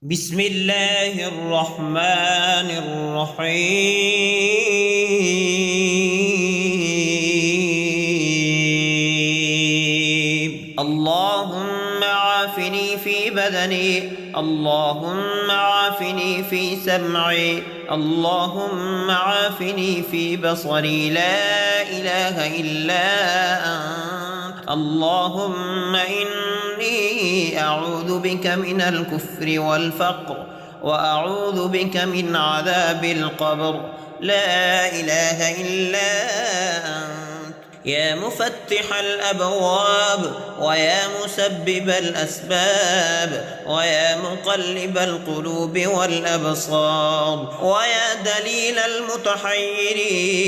بسم الله الرحمن الرحيم اللهم عافني في بدني، اللهم عافني في سمعي، اللهم عافني في بصري، لا إله إلا أنت. اللهم إني أعوذ بك من الكفر والفقر، وأعوذ بك من عذاب القبر، لا إله إلا أنت. يا مفتح الأبواب، ويا مسبب الأسباب، ويا مقلب القلوب والأبصار، ويا دليل المتحيرين،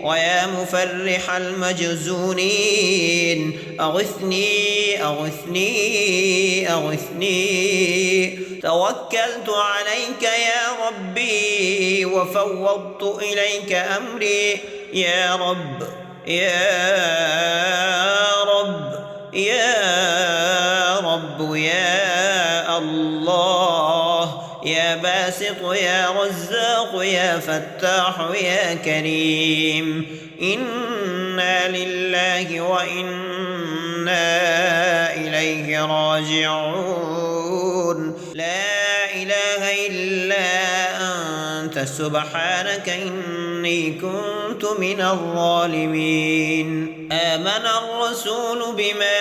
ويا مفرح المجزونين، أغثني أغثني أغثني. توكلت عليك يا ربي وفوضت إليك أمري، يا رب يا رب يا رب يا الله، يا باسط يا رزاق يا فتاح يا كريم. إنا لله وإنا إليه راجعون. لا إله إلا أنت سبحانك إني كنت من الظالمين. آمن الرسول بما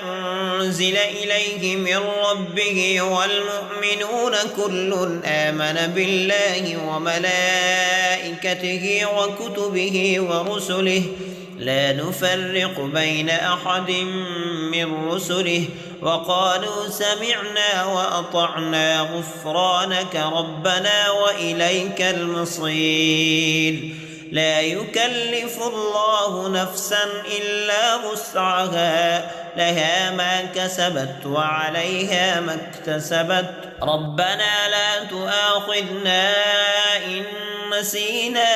أنزل إليه من ربه والمؤمنون كل آمن بالله وملائكته وكتبه ورسله لا نفرق بين أحد من رسله، وقالوا سمعنا وأطعنا غفرانك ربنا وإليك المصير. لا يكلف الله نفسا إلا وسعها، لها ما كسبت وعليها ما اكتسبت. ربنا لا تؤاخذنا إن نسينا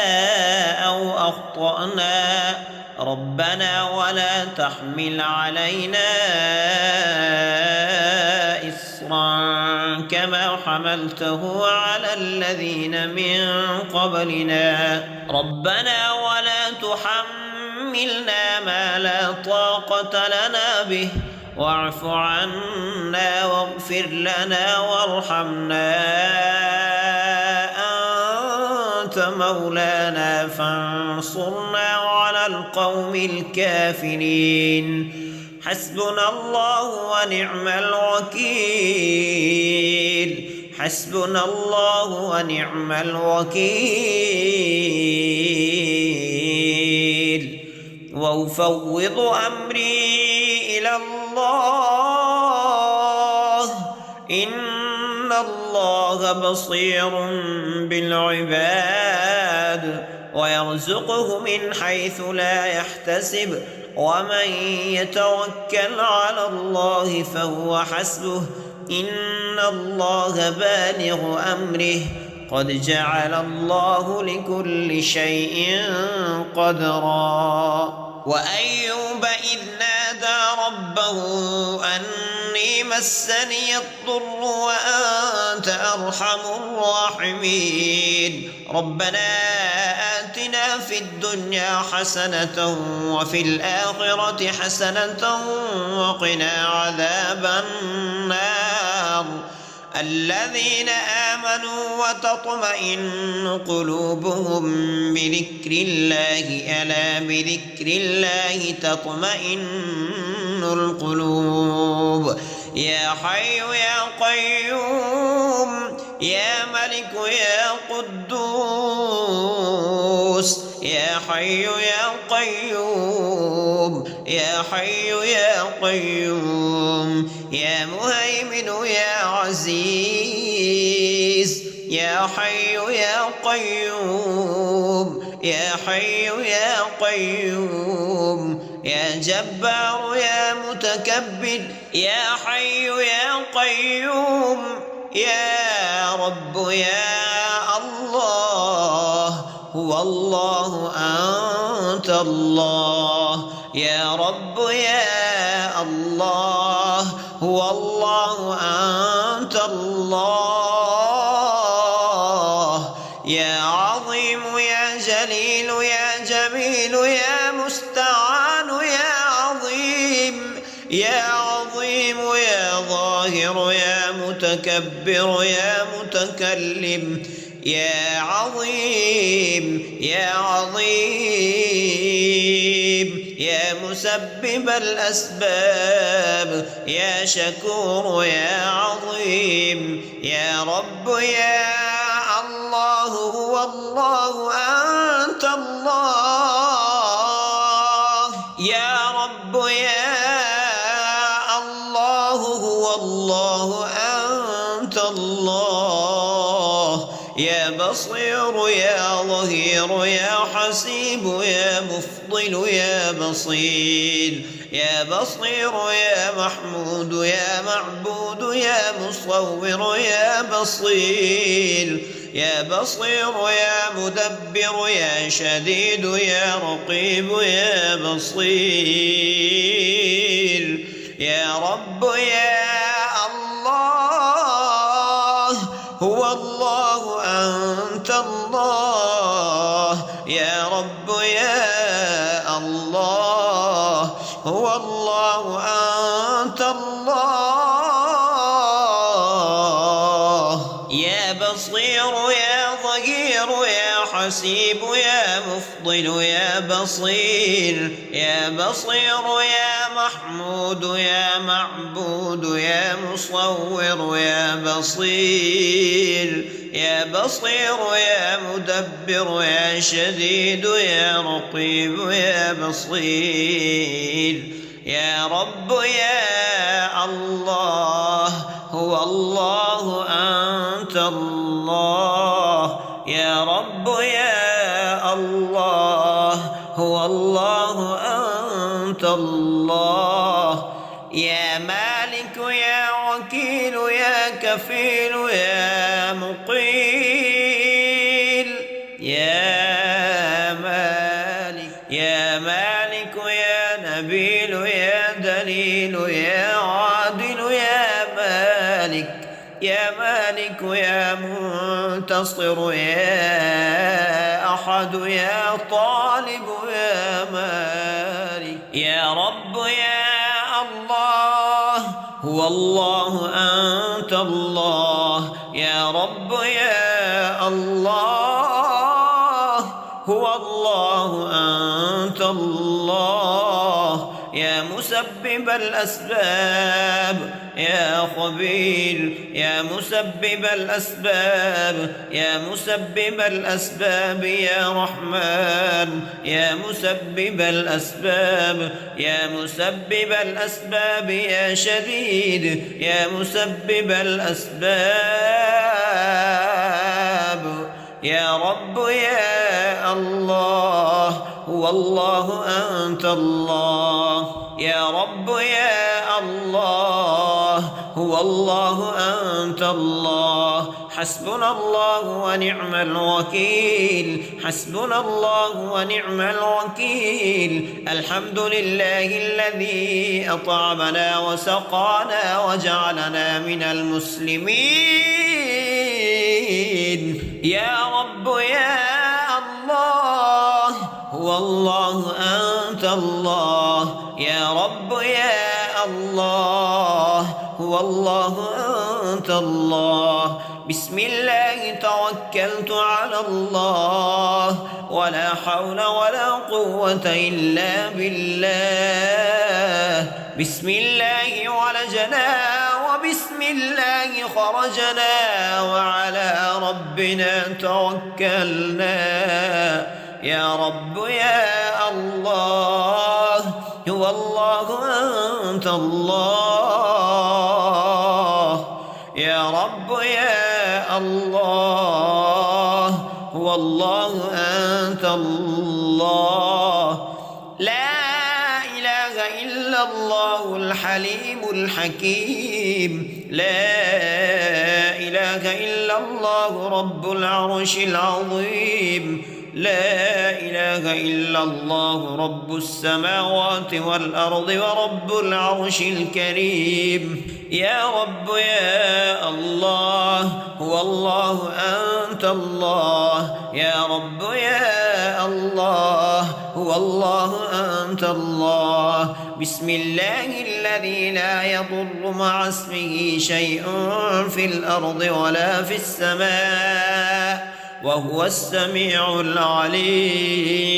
أو أخطأنا، ربنا ولا تحمل علينا إصرا كما حملته على الذين من قبلنا، ربنا ولا تحملنا ما لا طاقة لنا به، واعف عنا واغفر لنا وارحمنا، أنت مولانا فانصرنا على القوم الكافرين. حسبنا الله ونعم الوكيل، حسبنا الله ونعم الوكيل. وأفوض أمري إلى الله، إن الله بصير بالعباد، ويرزقه من حيث لا يحتسب، ومن يتوكل على الله فهو حسبه، إن الله بالغ أمره، قد جعل الله لكل شيء قدرا. وأيوب إذ نادى ربه أني مسني الضر وأنت أرحم الراحمين، ربنا آتنا في الدنيا حسنة وفي الآخرة حسنة وقنا عذاب النار. الذين آمنوا وتطمئن قلوبهم بذكر الله، ألا بذكر الله تطمئن القلوب. يا حي يا قيوم يا ملك يا قدوس، يا حي يا قيوم يا حي يا قيوم، يا مهيمن يا عزيز، يا حي يا قيوم يا حي يا قيوم، يا جبار يا متكبر، يا حي يا قيوم، يا رب يا الله، هو الله أنت الله، يا رب يا الله، هو الله أنت الله. يا عظيم يا جليل يا جميل يا مستعان يا عظيم. يا عظيم يا ظاهر يا متكبر يا متكلم. يا عظيم يا عظيم يا مسبب الأسباب. يا شكور يا عظيم. يا رب يا الله هو الله أنت الله. يا رب يا الله هو الله أنت الله. يا بصير يا ظهير يا حسيب يا مفضل يا بصير. يا بصير يا محمود يا معبود يا مصور يا بصير. يا بصير يا مدبر يا شديد يا رقيب يا بصير. يا رب يا الله هو الله أنت الله. يا رب يا الله هو الله أنت الله. يا بصير يا ظهير يا حسيب يا مفضل يا بصير. يا بصير يا محمود يا معبود يا مصور يا بصير. يا بصير يا مدبر يا شديد يا رقيب يا بصير. يا رب يا الله هو الله أنت الله. يا رب يا الله هو الله أنت الله. يا مالك يا وكيل يا كفيل يا مقيل. يا مالك يا نبيل يا دليل يا عادل يا مالك. يا مالك يا منتصر يا أحد يا طالب يا مالك. يا رب يا الله هو الله أنت الله. يا رب يا الله هو الله أنت الله. يا مسبب الأسباب يا خبير. يا مسبب الأسباب يا مسبب الأسباب يا رحمن. يا مسبب الأسباب يا مسبب الأسباب يا شديد. يا مسبب الأسباب. يا رب يا الله هو الله أنت الله. يا رب يا الله هو الله أنت الله. حسبنا الله ونعم الوكيل. حسبنا الله ونعم الوكيل. الحمد لله الذي أطعمنا وسقانا وجعلنا من المسلمين. يا رب يا الله هو الله أنت الله. يا رب يا الله هو الله أنت الله. بسم الله توكلت على الله ولا حول ولا قوة إلا بالله. بسم الله ولجنا وبسم الله خرجنا وعلى ربنا توكلنا. يا رب يا الله هو الله أنت الله. يا رب يا الله هو الله أنت الله. لا إله إلا الله الحليم الحكيم. لا إله إلا الله رب العرش العظيم. لا إله إلا الله رب السماوات والأرض ورب العرش الكريم. يا رب يا الله هو الله أنت الله يا رب يا الله هو الله أنت الله بسم الله الذي لا يضر مع اسمه شيء في الأرض ولا في السماء وهو السميع العليم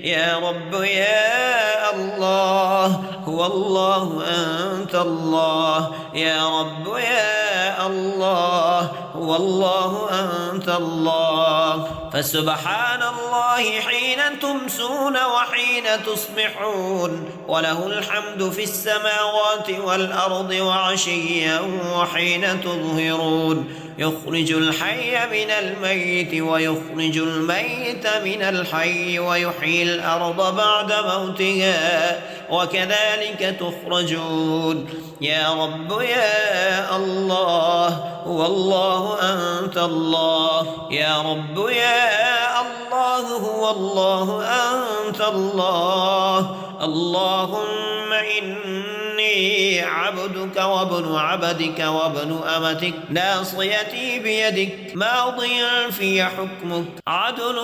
يا رب يا الله هو الله أنت الله يا رب يا الله هو الله أنت الله فسبحان الله حين تمسون وحين تصبحون وله الحمد في السماوات والأرض وعشيا وحين تظهرون يخرج الحي من الميت ويخرج الميت من الحي ويحيي الأرض بعد موتها وكذلك تخرجون يا رب يا الله هو الله أنت الله يا رب يا الله هو الله أنت الله اللهم إني عبدك وابن عبدك وابن أمتك ناصيتي بيدك ماض في حكمك عدل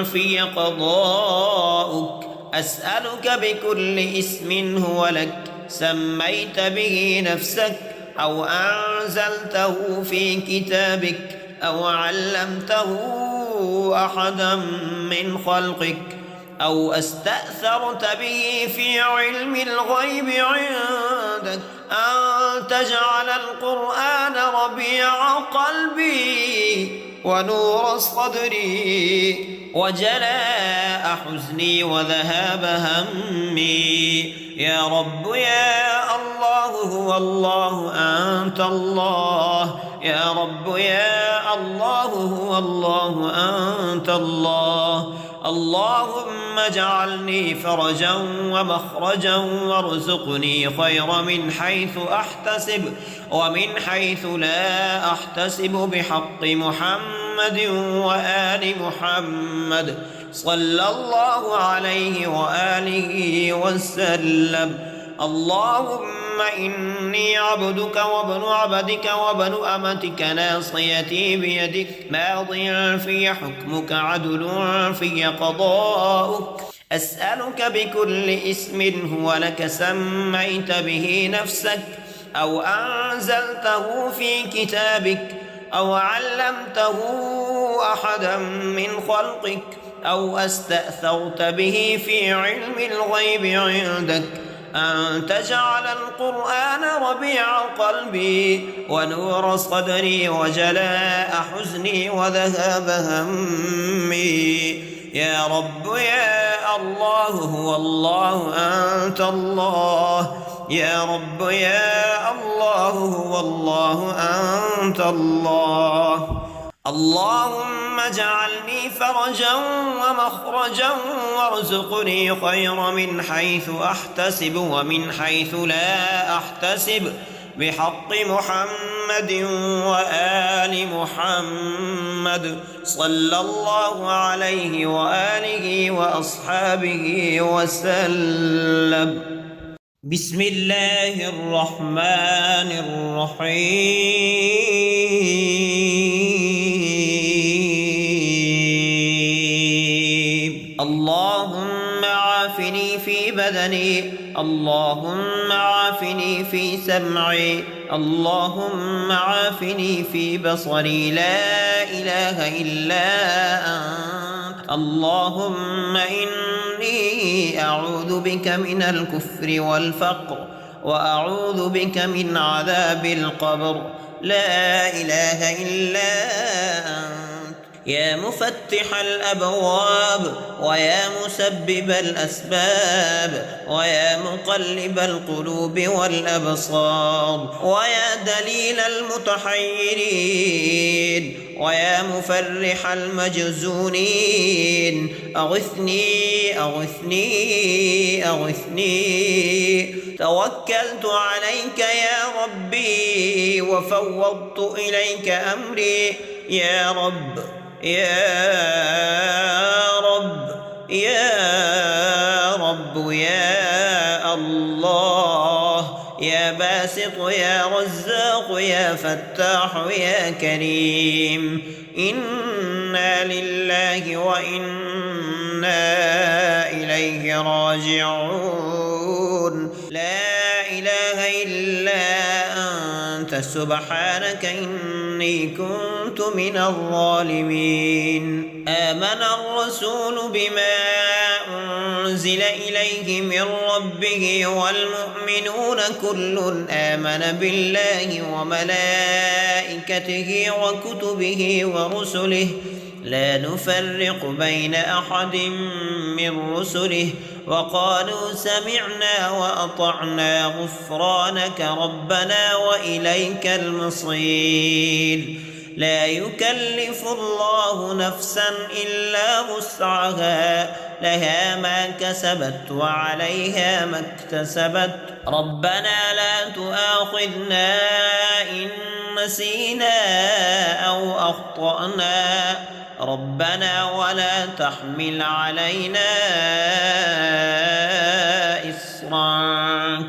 في قضاؤك أسألك بكل اسم هو لك سميت به نفسك أو أنزلته في كتابك أو علمته أحدا من خلقك أو استأثرت به في علم الغيب عندك أن تجعل القرآن ربيع قلبي ونور صدري وجلاء حزني وذهاب همي يا رب يا الله هو الله أنت الله يا رب يا الله هو الله أنت الله اللهم اجعلني فرجا ومخرجا وارزقني خير من حيث أحتسب ومن حيث لا أحتسب بحق محمد وآل محمد صلى الله عليه وآله وسلم اللهم إني عبدك وابن عبدك وابن أمتك ناصيتي بيدك ماض في حكمك عدل في قضاؤك أسألك بكل اسم هو لك سميت به نفسك أو أنزلته في كتابك أو علمته أحدا من خلقك أو استأثرت به في علم الغيب عندك أن تجعل القرآن ربيع قلبي ونور صدري وجلاء حزني وذهاب همي يا رب يا الله هو الله أنت الله يا رب يا الله هو الله أنت الله اللهم اجعلني فرجا ومخرجا وارزقني خير من حيث أحتسب ومن حيث لا أحتسب بحق محمد وآل محمد صلى الله عليه وآله وأصحابه وسلم بسم الله الرحمن الرحيم اللهم عافني في بدني اللهم عافني في سمعي اللهم عافني في بصري لا إله إلا أنت اللهم إني أعوذ بك من الكفر والفقر وأعوذ بك من عذاب القبر لا إله إلا أنت يا مفتح الأبواب ويا مسبب الأسباب ويا مقلب القلوب والأبصار ويا دليل المتحيرين ويا مفرح المجزونين أغثني أغثني أغثني توكلت عليك يا ربي وفوضت إليك أمري يا رب يا رب يا رب يا الله يا باسط يا رزاق يا فتاح يا كريم. إنا لله وإنا إليه راجعون. لا إله إلا أنت سبحانك إني كنت من الظالمين. آمن الرسول بما أنزل إليه من ربه والمؤمنون كل آمن بالله وملائكته وكتبه ورسله لا نفرق بين أحد من رسله وقالوا سمعنا وأطعنا غفرانك ربنا وإليك المصير. لا يكلف الله نفسا إلا وسعها لها ما كسبت وعليها ما اكتسبت ربنا لا تؤاخذنا إن نسينا أو أخطأنا ربنا ولا تحمل علينا إصرا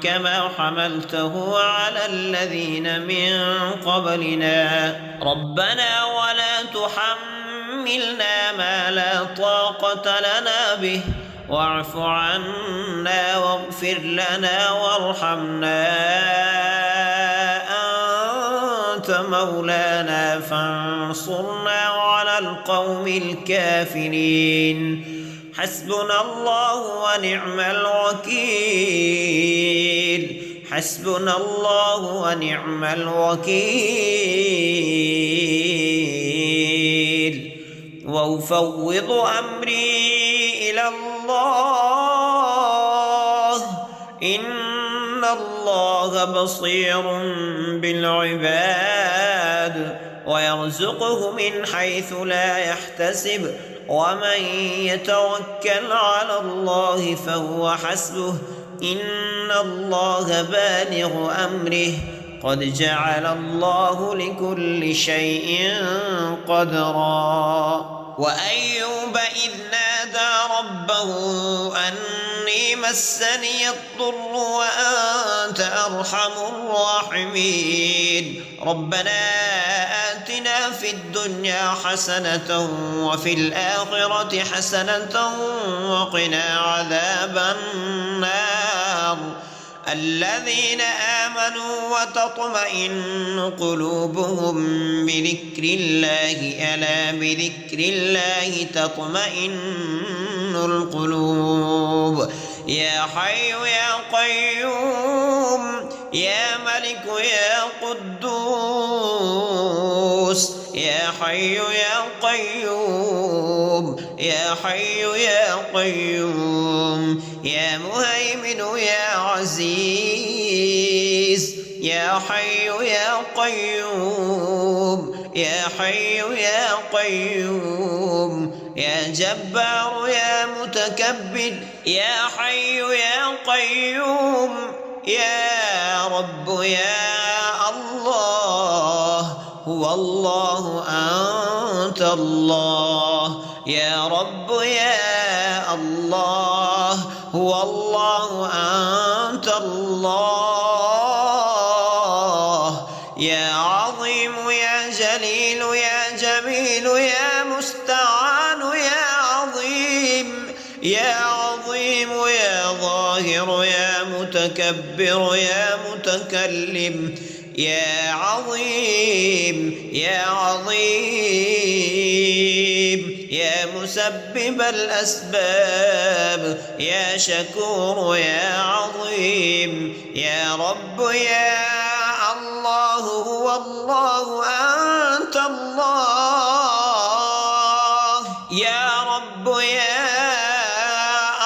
كما حملته على الذين من قبلنا ربنا ولا تحملنا ما لا طاقة لنا به واعف عنا واغفر لنا وارحمنا أنت مولانا فانصرنا على القوم الكافرين. حسبنا الله ونعم الوكيل. حسبنا الله ونعم الوكيل. وأفوض أمري إلى الله إن الله بصير بالعباد ويرزقه من حيث لا يحتسب ومن يتوكل على الله فهو حسبه إن الله بالغ أمره قد جعل الله لكل شيء قدرا. وأيوب إذ نادى ربه أني مسني الضر وأنت أرحم الراحمين ربنا آتنا في الدنيا حسنة وفي الآخرة حسنة وقنا عذاب النار. الذين آمنوا وتطمئن قلوبهم بذكر الله ألا بذكر الله تطمئن القلوب. يا حي يا قيوم يا ملك يا قدوس يا حي يا قيوم يا حي يا قيوم يا مهيمن يا عزيز يا حي يا قيوم يا حي يا قيوم يا جبار يا متكبر يا حي يا قيوم يا رب يا الله هو الله أنت الله يا رب يا الله هو الله أنت الله يا عظيم يا جليل يا جميل يا مستعان يا عظيم يا عظيم يا ظاهر يا متكبر يا متكلم يا عظيم يا عظيم يا مسبب الأسباب يا شكور يا عظيم يا رب يا الله هو الله أنت الله يا رب يا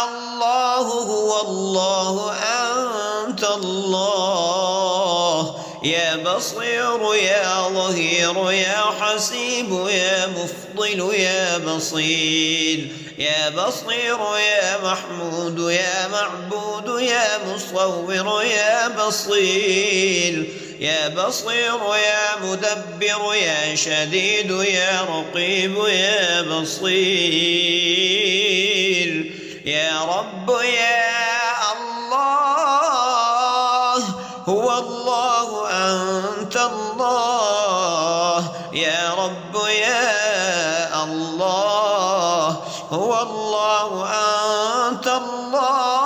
الله هو الله أنت الله يا بصير يا ظهير يا حسيب يا مفضل يا بصير يا بصير يا محمود يا معبود يا مصور يا بصير يا بصير يا مدبر يا شديد يا رقيب يا بصير يا رب يا الله هو الله يا رب يا الله هو الله أنت الله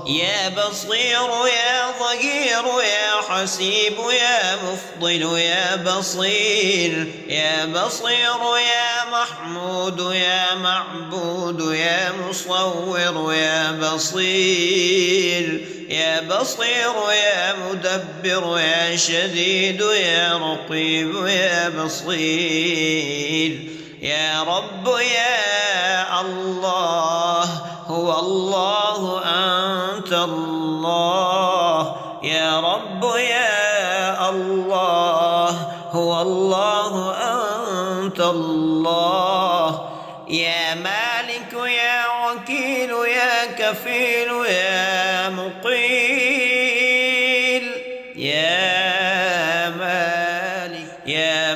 يا بصير يا ظهير يا حسيب يا مفضل يا بصير يا بصير يا محمود يا معبود يا مصور يا بصير يا بصير يا مدبر يا شديد يا رقيب يا بصير يا رب يا الله هو الله أنت الله يا رب يا الله هو الله أنت الله يا مالك يا وكيل يا كفيل يا مقيل يا مالك يا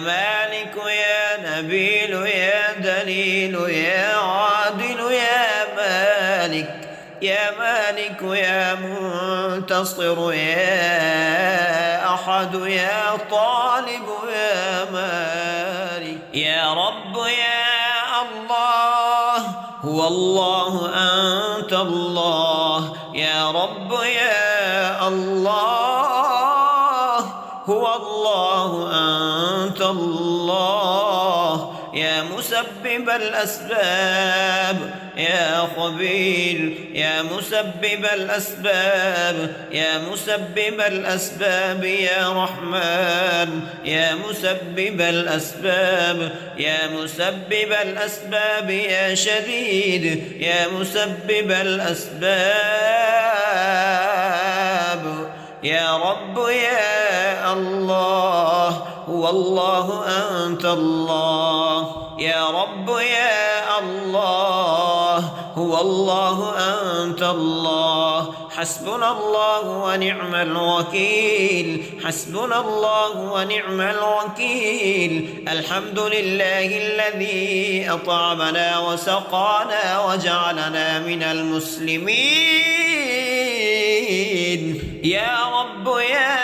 نبيل يا دليل يا عادل يا مالك يا منتصر يا أحد يا طالب يا مالك يا رب يا الله هو الله أنت الله يا رب يا الله هو الله أنت الله يا مسبب الأسباب يا خبير يا مسبب الأسباب يا مسبب الأسباب يا رحمن يا مسبب الأسباب يا مسبب الأسباب يا شديد يا مسبب الأسباب يا رب يا الله هو الله أنت الله يا رب يا الله هو الله أنت الله حسبنا الله ونعم الوكيل حسبنا الله ونعم الوكيل الحمد لله الذي أطعمنا وسقانا وجعلنا من المسلمين يا رب يا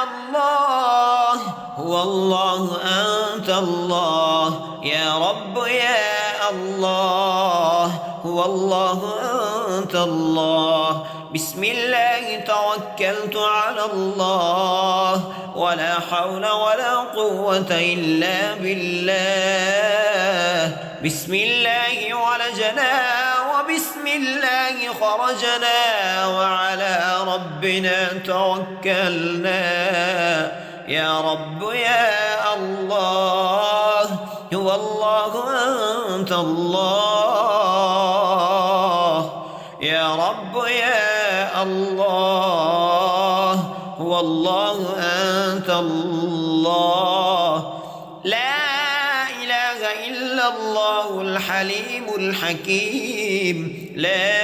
الله هو الله أنت الله يا رب يا الله هو الله أنت الله بسم الله توكلت على الله ولا حول ولا قوة إلا بالله بسم الله ولجنا وبسم الله خرجنا وعلى ربنا توكلنا يا رب يا الله هو الله أنت الله يا رب يا الله هو الله أنت الله لا إله إلا الله الحليم الحكيم لا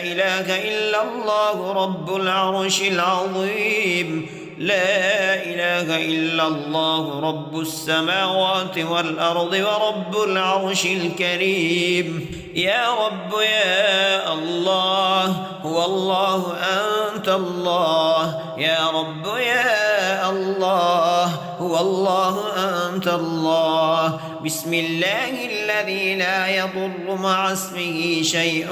إله إلا الله رب العرش العظيم لا إله إلا الله رب السماوات والأرض ورب العرش الكريم يا رب يا الله هو الله أنت الله يا رب يا الله هو الله أنت الله بسم الله الذي لا يضر مع اسمه شيء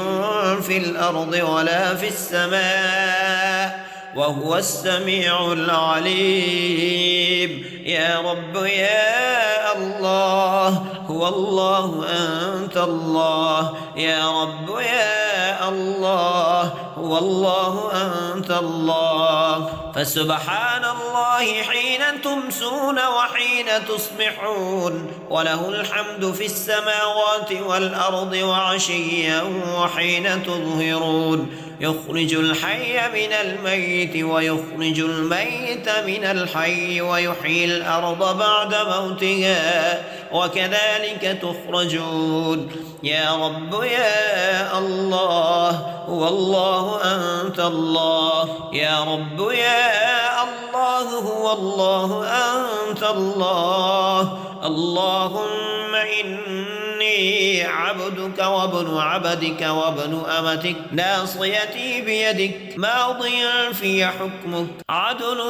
في الأرض ولا في السماء وهو السميع العليم يا رب يا الله هو الله أنت الله يا رب يا الله هو الله أنت الله فسبحان الله حين تمسون وحين تصبحون وله الحمد في السماوات والأرض وعشيا وحين تظهرون يخرج الحي من الميت ويخرج الميت من الحي ويحيي الأرض بعد موتها وكذلك تخرجون يا رب يا الله هو الله أنت الله يا رب يا الله هو الله أنت الله اللهم إني إني عبدك وابن عبدك وابن أمتك ناصيتي بيدك ماض في حكمك عدل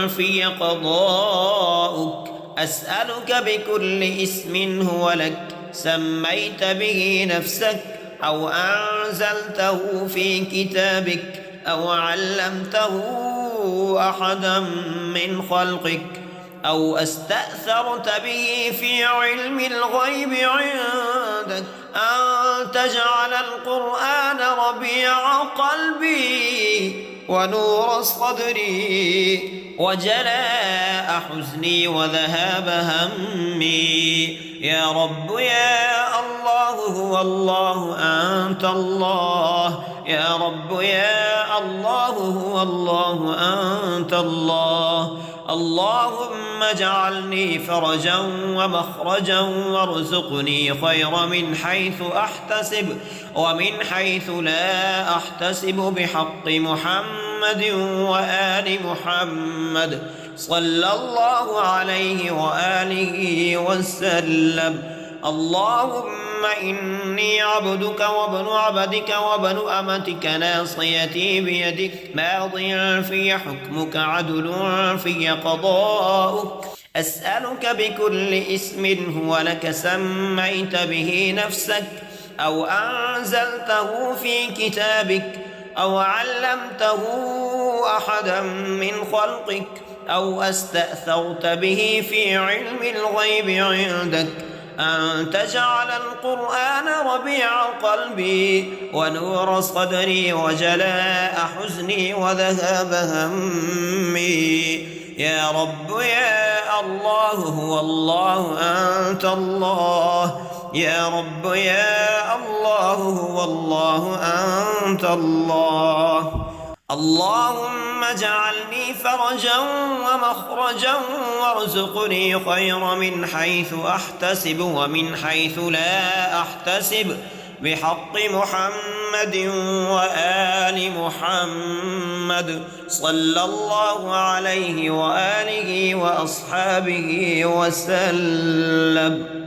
في قضاؤك أسألك بكل اسم هو لك سميت به نفسك أو أنزلته في كتابك أو علمته أحدا من خلقك أو استأثرت به في علم الغيب عندك أن تجعل القرآن ربيع قلبي ونور صدري وجلاء حزني وذهاب همي يا رب يا الله هو الله أنت الله يا رب يا الله هو الله أنت الله اللهم اجعلني فرجا ومخرجا وارزقني خير من حيث أحتسب ومن حيث لا أحتسب بحق محمد وآل محمد صلى الله عليه وآله وسلم اللهم إني عبدك وابن عبدك وابن أمتك ناصيتي بيدك ماض في حكمك عدل في قضاؤك أسألك بكل اسم هو لك سميت به نفسك أو أنزلته في كتابك أو علمته أحدا من خلقك أو استأثرت به في علم الغيب عندك أن تجعل القرآن ربيع قلبي ونور صدري وجلاء حزني وذهاب همي يا رب يا الله هو الله أنت الله يا رب يا الله هو الله أنت الله اللهم اجعلني فرجا ومخرجا وارزقني خير من حيث أحتسب ومن حيث لا أحتسب بحق محمد وآل محمد صلى الله عليه وآله وأصحابه وسلم.